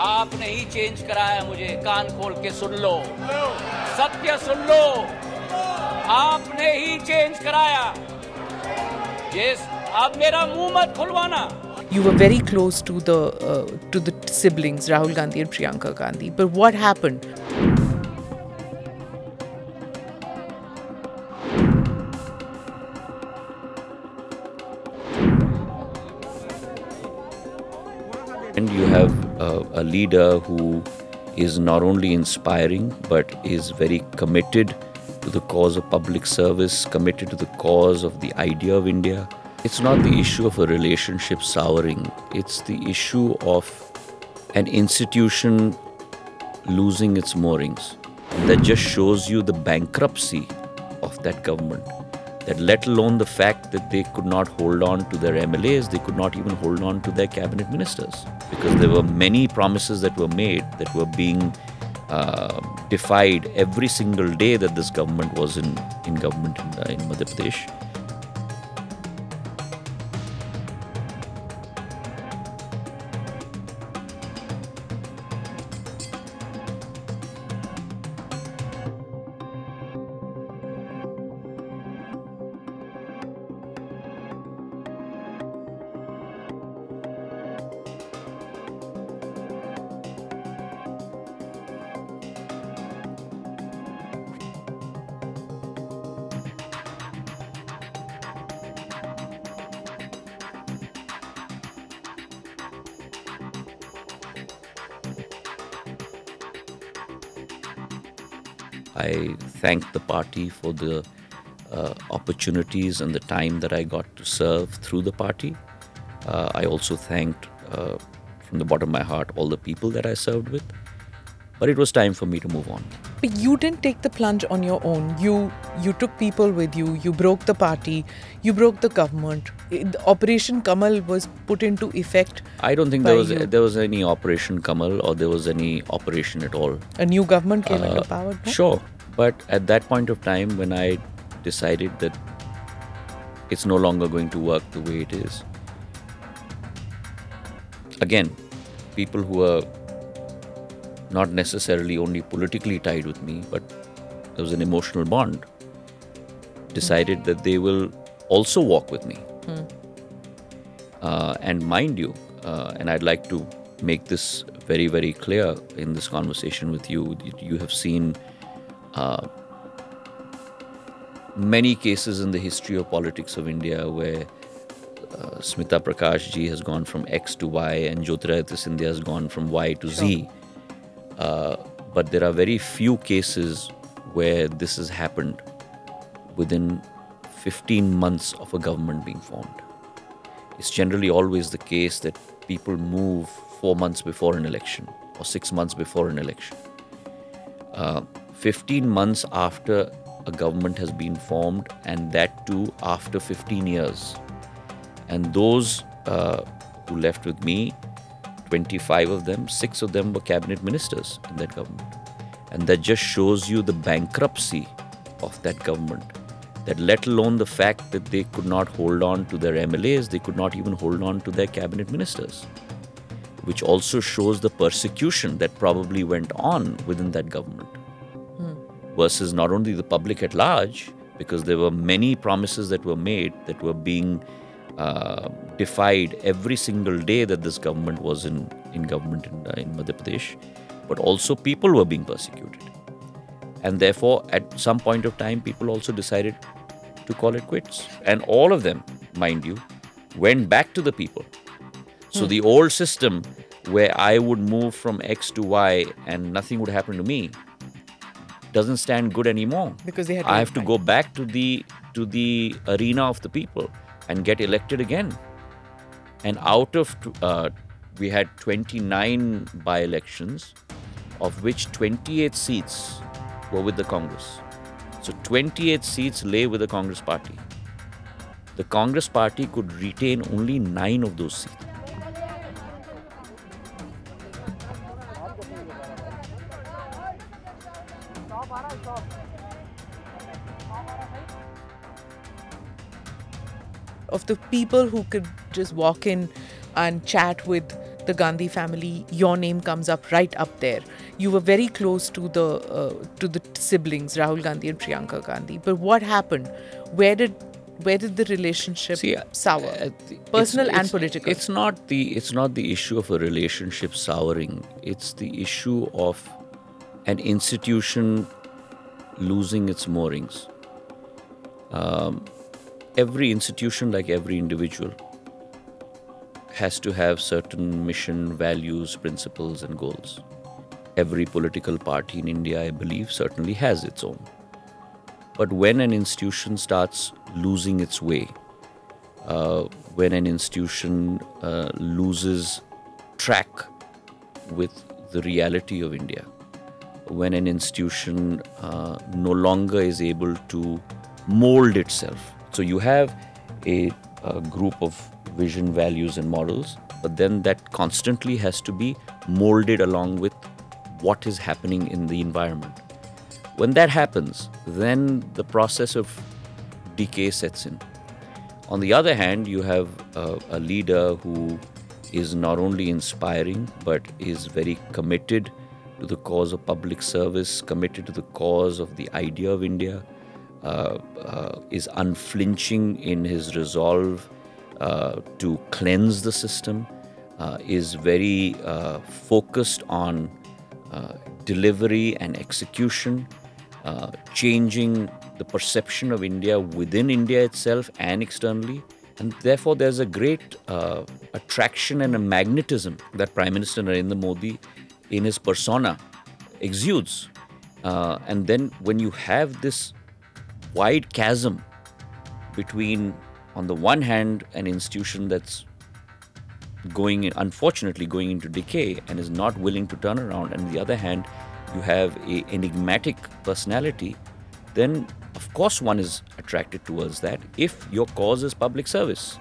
आपने ही चेंज कराया मुझे, कान खोल के सुन लो, सत्य सुन लो, आपने ही चेंज कराया। ये अब मेरा मुंह मत खुलवाना। You were very close to the siblings, Rahul Gandhi and Priyanka Gandhi. But what happened? And you have a leader who is not only inspiring but is very committed to the cause of public service, committed to the cause of the idea of India. It's not the issue of a relationship souring, it's the issue of an institution losing its moorings. And that just shows you the bankruptcy of that government. That let alone the fact that they could not hold on to their MLAs, they could not even hold on to their cabinet ministers. Because there were many promises that were made that were being defied every single day that this government was in government in Madhya Pradesh. I thank the party for the opportunities and the time that I got to serve through the party. I also thanked from the bottom of my heart all the people that I served with. But it was time for me to move on. But you didn't take the plunge on your own. You took people with you. You broke the party. You broke the government. Operation Kamal was put into effect. I don't think there was any Operation Kamal or there was any operation at all. A new government came into power. No? Sure, but at that point of time when I decided that it's no longer going to work the way it is, again, people who are not necessarily only politically tied with me, but there was an emotional bond, decided that they will also walk with me. And mind you, and I'd like to make this very, very clear in this conversation with you, you have seen many cases in the history of politics of India where Smita Prakash ji has gone from X to Y and Jyotiraditya Scindia has gone from Y to Z. But there are very few cases where this has happened within 15 months of a government being formed. It's generally always the case that people move 4 months before an election or 6 months before an election. 15 months after a government has been formed, and that too after 15 years. And those who left with me, 25 of them, 6 of them were cabinet ministers in that government. And that just shows you the bankruptcy of that government. That let alone the fact that they could not hold on to their MLAs, they could not even hold on to their cabinet ministers. Which also shows the persecution that probably went on within that government. Versus not only the public at large, because there were many promises that were made that were being defied every single day that this government was in government in Madhya Pradesh, but also people were being persecuted. And therefore, at some point of time, people also decided to call it quits. And all of them, mind you, went back to the people. So the old system where I would move from X to Y and nothing would happen to me doesn't stand good anymore. Because they had I have to go back to the arena of the people and get elected again. And out of, we had 29 by-elections, of which 28 seats were with the Congress. So 28 seats lay with the Congress party. The Congress party could retain only 9 of those seats. Of the people who could just walk in and chat with the Gandhi family, your name comes up right up there. You were very close to the siblings, Rahul Gandhi and Priyanka Gandhi. But what happened? Where did the relationship sour? Personal and political. It's not the issue of a relationship souring. It's the issue of an institution losing its moorings. Every institution, like every individual, has to have certain mission, values, principles and goals. Every political party in India, I believe, certainly has its own. But when an institution starts losing its way, when an institution loses track with the reality of India, when an institution no longer is able to mold itself. So you have a group of vision, values and models, but then that constantly has to be molded along with what is happening in the environment. When that happens, then the process of decay sets in. On the other hand, you have a leader who is not only inspiring, but is very committed to the cause of public service, committed to the cause of the idea of India, is unflinching in his resolve to cleanse the system, is very focused on delivery and execution, changing the perception of India within India itself and externally. And therefore, there's a great attraction and a magnetism that Prime Minister Narendra Modi in his persona exudes. And then when you have this wide chasm between, on the one hand, an institution that's unfortunately going into decay and is not willing to turn around, and on the other hand, you have an enigmatic personality, then of course one is attracted towards that if your cause is public service.